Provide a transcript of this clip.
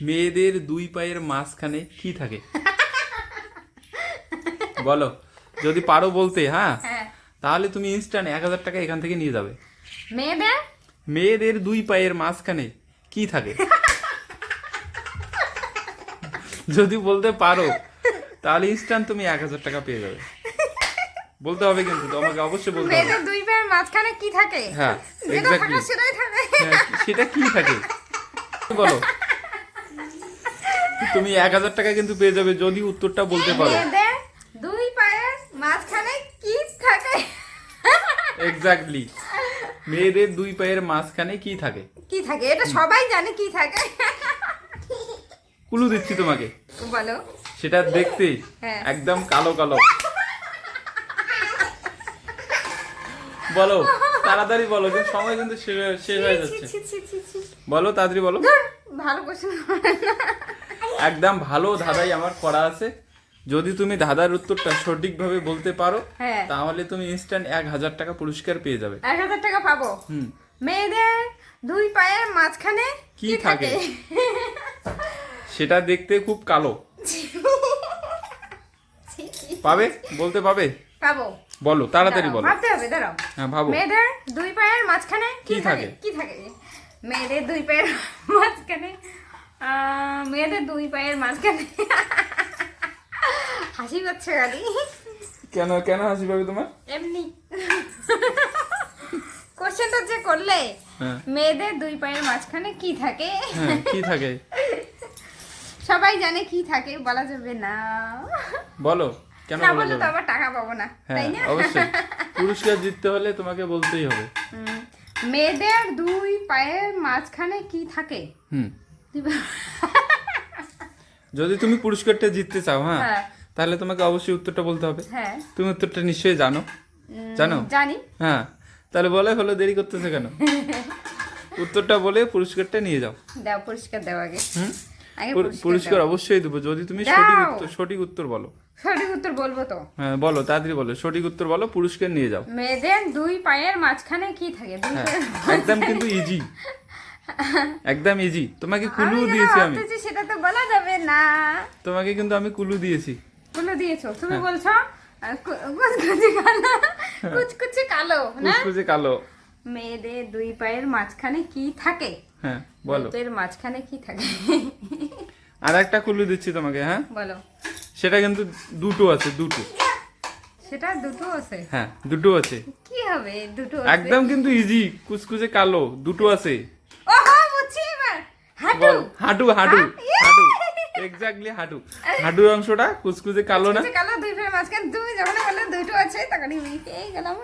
মেয়েদের দুই পায়ের মাঝখানে কি থাকে? বলো, যদি পারো বলতে। হ্যাঁ, তাহলে তুমি ইনস্ট্যান্ট 1000 টাকা এখান থেকে নিয়ে যাবে। মেয়েদের দুই পায়ের মাঝখানে কি থাকে? যদি বলতে পারো তাহলে ইনস্ট্যান্ট তুমি 1000 টাকা পেয়ে যাবে। বলতে হবে কিন্তু তোমাকে, অবশ্যই বলতে হবে। মেয়েদের দুই পায়ের মাঝখানে কি থাকে? হ্যাঁ, যেটা এক্স্যাক্টলি। থাকে সেটাই থাকে। সেটা কি থাকে বলো। তুমি 1000 টাকা কিন্তু পেয়ে যাবে যদি উত্তরটা বলতে পারো। মেয়েদের দুই পায়ের মাঝখানে কি থাকে? এক্স্যাক্টলি, মেয়েদের দুই পায়ের মাঝখানে কি থাকে? কি থাকে? এটা সবাই জানে কি থাকে। কুলু দিচ্ছি তোমাকে, বলো। সেটা দেখতে হ্যাঁ। একদম কালো কালো। বলো তাড়াতাড়ি বলো, কিন্তু সময় কিন্তু শেষ হয়ে যাচ্ছে। বলো তাড়াতাড়ি বলো। ভালো কোশ্চেন। একদম ভালো ধাঁধাই আমার করা আছে। যদি তুমি ধাঁধার উত্তরটা সঠিকভাবে বলতে পারো হ্যাঁ। তাহলে তুমি ইনস্ট্যান্ট 1000 টাকা পুরস্কার পেয়ে যাবে। 1000 টাকা পাবো। হুম। মেয়েদের দুই পায়ের মাঝখানে কি থাকে? সেটা দেখতে খুব কালো। পাবে? বলতে পাবে? পাবো। বলো তাড়াতাড়ি বলো। ভাবতে হবে, দাঁড়াও। হ্যাঁ, ভাবো। মেয়েদের দুই পায়ের মাঝখানে কি থাকে? কি থাকে? মেয়েদের দুই পায়ের মাঝখানে মেয়েদের দুই পায়ের মাঝখানে হাসি পাচ্ছে গালি। কেন কেন হাসি পাবে তোমার? এমনি কোশ্চেনটা যে করলে, হ্যাঁ। মেয়েদের দুই পায়ের মাঝখানে কি থাকে? হ্যাঁ, কি থাকে? সবাই জানে কি থাকে, বলা যাবে না। বলো কেন না বলা বললে তো যাবে? আবার টাকা পাবো না, হ্যাঁ, তাই না? অবশ্যই। পুরস্কার জিততে হলে তোমাকে বলতেই হবে। মেয়েদের দুই পায়ের মাঝখানে কি থাকে? হুম। যদি তুমি পুরস্কারটা জিততে চাও, হ্যাঁ, হ্যাঁ। তাহলে তোমাকে অবশ্যই উত্তরটা বলতে হবে। হ্যাঁ, তুমি উত্তরটা নিশ্চয়ই জানো। জানো? জানি। হ্যাঁ, তাহলে বলে হলো, দেরি করতেছে কেন? উত্তরটা বলে পুরস্কারটা নিয়ে যাও। দাও পুরস্কার, দাও আগে। হুম। আগে পুরস্কার দাও। অবশ্যই দেবো যদি তুমি দাও। সঠিক উত্তর বলো। সঠিক উত্তর বলবো তো। হ্যাঁ, বলো তাড়াতাড়ি বলো, সঠিক উত্তর বলো, পুরস্কার নিয়ে যাও। মেয়েদের দুই পায়ের মাঝখানে কি থাকে? দুই হ্যাঁ, পায়ের একদম কিন্তু ইজি, একদম ইজি। তোমাকে কুলু আমি যেটা দিয়েছি আমি। ভাবতেছি সেটা তো বলা যাবে না। তোমাকে কিন্তু আমি কুলু দিয়েছি। বলে দিয়েছো তুমি, হ্যাঁ। বলছো কুচকুচে কালো, কুচকুচে কালো না? কুচকুচে কালো। মেয়েদের দুই পায়ের মাঝখানে কি থাকে? হ্যাঁ, বলো। দুই পায়ের মাঝখানে কি থাকে? আর একটা কুলু দিচ্ছি তোমাকে। হ্যাঁ, বলো। সেটা কিন্তু দুটো আছে, দুটো। সেটা দুটো আছে? হ্যাঁ, দুটো আছে। কি হবে দুটো? একদম কিন্তু ইজি, কুচকুচে কালো, দুটো আছে। ওহো, বুঝছি এবার। হাঁটু। বল। হাঁটু, হাঁটু, ইয়ে! হাঁটু। এক্স্যাক্টলি হাঁটু। হাঁটুর অংশটা কুচকুচে কালো না? কুচকুচে কালো, দুই পায়ের মাঝখানে। তুমি যখন বললে দুটো আছে তখন আমি পেয়ে গেলাম।